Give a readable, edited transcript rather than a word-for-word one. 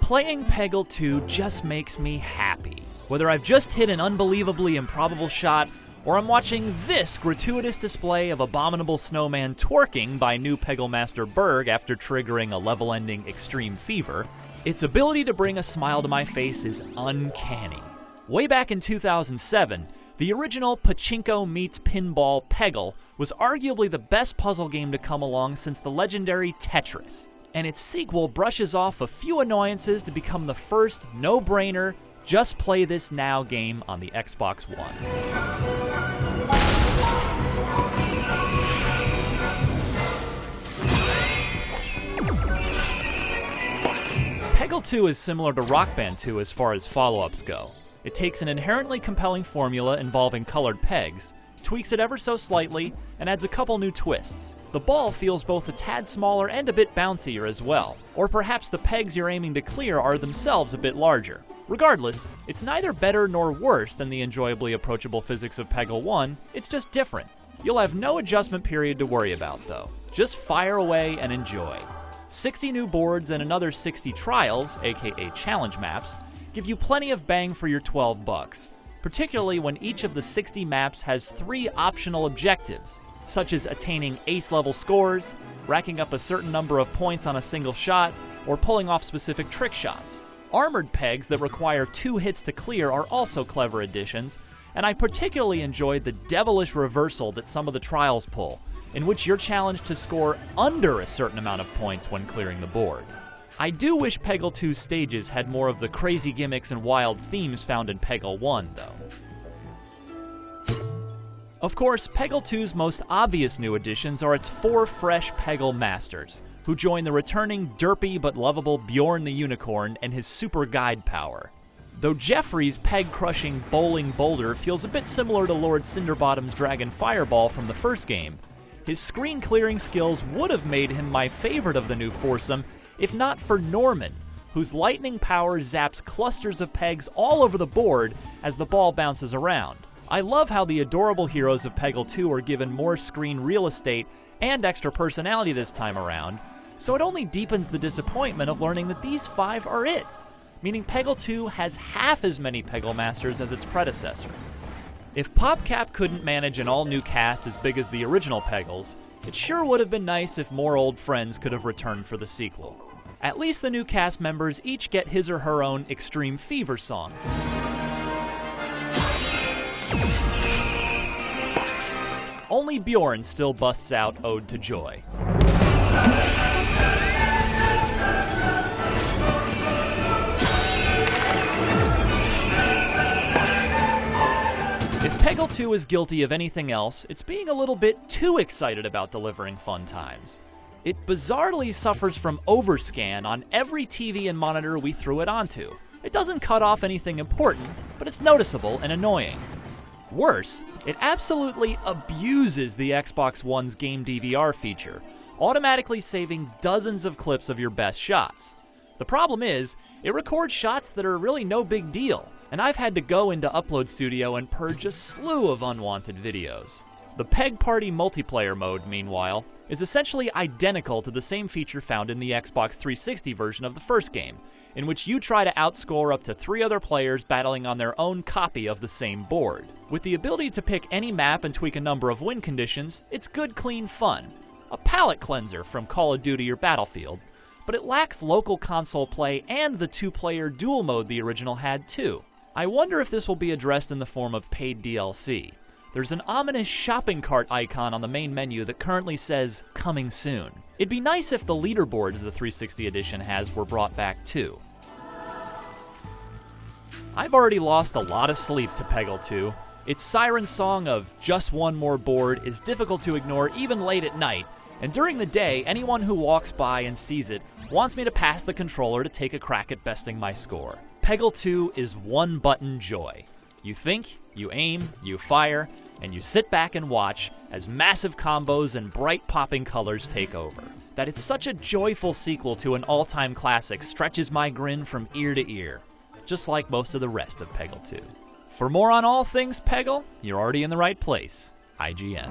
Playing Peggle 2 just makes me happy. Whether I've just hit an unbelievably improbable shot, or I'm watching this gratuitous display of abominable snowman twerking by new Peggle master Berg after triggering a level-ending extreme fever, its ability to bring a smile to my face is uncanny. Way back in 2007, the original Pachinko meets Pinball Peggle was arguably the best puzzle game to come along since the legendary Tetris, and its sequel brushes off a few annoyances to become the first no-brainer, just play this now game on the Xbox One. Peggle 2 is similar to Rock Band 2 as far as follow-ups go. It takes an inherently compelling formula involving colored pegs, tweaks it ever so slightly, and adds a couple new twists. The ball feels both a tad smaller and a bit bouncier as well, or perhaps the pegs you're aiming to clear are themselves a bit larger. Regardless, it's neither better nor worse than the enjoyably approachable physics of Peggle 1, it's just different. You'll have no adjustment period to worry about though. Just fire away and enjoy. 60 new boards and another 60 trials, aka challenge maps, give you plenty of bang for your $12, particularly when each of the 60 maps has 3 optional objectives, such as attaining ace-level scores, racking up a certain number of points on a single shot, or pulling off specific trick shots. Armored pegs that require 2 hits to clear are also clever additions, and I particularly enjoyed the devilish reversal that some of the trials pull, in which you're challenged to score under a certain amount of points when clearing the board. I do wish Peggle 2's stages had more of the crazy gimmicks and wild themes found in Peggle 1, though. Of course, Peggle 2's most obvious new additions are its 4 fresh Peggle masters, who join the returning derpy but lovable Bjorn the Unicorn and his super guide power. Though Jeffrey's peg-crushing bowling boulder feels a bit similar to Lord Cinderbottom's Dragon Fireball from the first game, his screen-clearing skills would have made him my favorite of the new foursome if not for Norman, whose lightning power zaps clusters of pegs all over the board as the ball bounces around. I love how the adorable heroes of Peggle 2 are given more screen real estate and extra personality this time around, so it only deepens the disappointment of learning that these 5 are it, meaning Peggle 2 has half as many Peggle Masters as its predecessor. If PopCap couldn't manage an all-new cast as big as the original Peggles, it sure would have been nice if more old friends could have returned for the sequel. At least the new cast members each get his or her own Extreme Fever song. Only Bjorn still busts out Ode to Joy. If Peggle 2 is guilty of anything else, it's being a little bit too excited about delivering fun times. It bizarrely suffers from overscan on every TV and monitor we threw it onto. It doesn't cut off anything important, but it's noticeable and annoying. Worse, it absolutely abuses the Xbox One's Game DVR feature, automatically saving dozens of clips of your best shots. The problem is, it records shots that are really no big deal, and I've had to go into Upload Studio and purge a slew of unwanted videos. The Peg Party multiplayer mode, meanwhile, is essentially identical to the same feature found in the Xbox 360 version of the first game, in which you try to outscore up to 3 other players battling on their own copy of the same board. With the ability to pick any map and tweak a number of win conditions, it's good, clean fun. A palate cleanser from Call of Duty or Battlefield, but it lacks local console play and the 2-player dual mode the original had too. I wonder if this will be addressed in the form of paid DLC. There's an ominous shopping cart icon on the main menu that currently says, "Coming soon." It'd be nice if the leaderboards the 360 edition has were brought back too. I've already lost a lot of sleep to Peggle 2. Its siren song of "just one more board" is difficult to ignore even late at night, and during the day, anyone who walks by and sees it wants me to pass the controller to take a crack at besting my score. Peggle 2 is one-button joy. You think, you aim, you fire, and you sit back and watch as massive combos and bright popping colors take over. That it's such a joyful sequel to an all-time classic stretches my grin from ear to ear, just like most of the rest of Peggle 2. For more on all things Peggle, you're already in the right place. IGN.